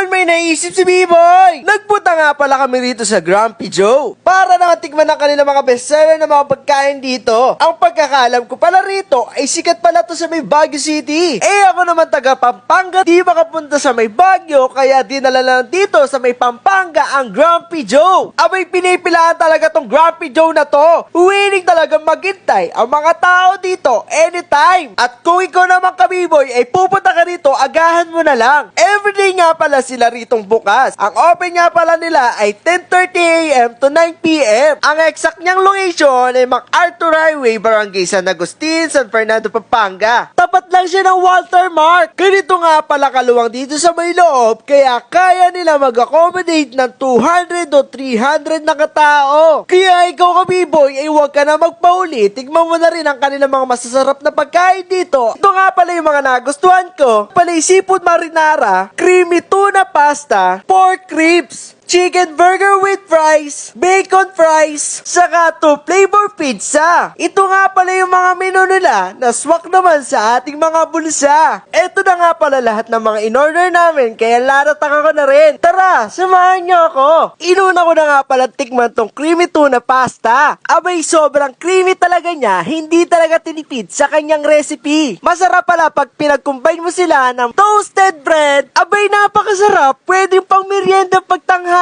naman may naisip si B-Boy. Nagpunta nga pala kami rito sa Grumpy Joe para naman tikman ang kanilang mga bestseller na mga pagkain dito. Ang pagkakalam ko pala rito ay sikat pala to sa may Baguio City. Ako naman taga Pampanga, di makapunta sa may Baguio, kaya dinala lang dito sa may Pampanga ang Grumpy Joe. Abay, pinipilaan talaga tong Grumpy Joe na to. Willing talaga maghintay ang mga tao dito anytime. At kung ikaw naman ka B-Boy ay pupunta ka rito, agahan mo na lang. Everyday nga pala sila ritong bukas. Ang open nga pala nila ay 10:30 AM to 9 PM. Ang exact niyang location ay MacArthur Highway, Barangay San Agustin, San Fernando, Pampanga. Tapat lang siya ng Walter Mart. Ganito nga pala kaluwang dito sa may loob, kaya kaya nila mag-accommodate ng 200 o 300 na katao. Kaya ikaw ka B-Boy ay huwag ka na magpauli. Tignan mo na rin ang kanilang mga masasarap na pagkain dito. Ito nga pala yung mga nagustuhan ko. Pala yung seafood marinara, creamy tuna pasta, pork ribs, chicken burger with fries, bacon fries, saka 2 flavor pizza. Ito nga pala yung mga menu nila na swak naman sa ating mga bulsa. Ito na nga pala lahat ng mga in-order namin, kaya laratang ako na rin. Tara, samahan niyo ako. Inuna ko na nga pala tikman tong creamy tuna pasta. Abay, sobrang creamy talaga niya, hindi talaga tinipid sa kanyang recipe. Masarap pala pag pinag-combine mo sila ng toasted bread. Abay, napakasarap. Pwedeng pang merienda pagtanghali.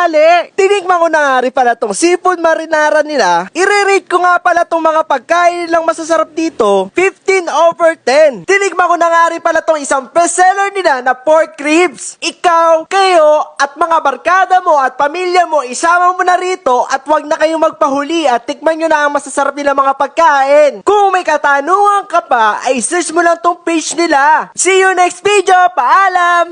Tinikman ko na nga rin pala tong seafood marinara nila. I-rate ko nga pala tong mga pagkain nilang masasarap dito, 15/10. Tinikman ko na nga rin pala tong isang bestseller nila na pork ribs. Ikaw, kayo, at mga barkada mo at pamilya mo, isama mo na rito at wag na kayong magpahuli at tikman nyo na ang masasarap nila mga pagkain. Kung may katanungan ka pa, ay search mo lang tong page nila. See you next video. Paalam!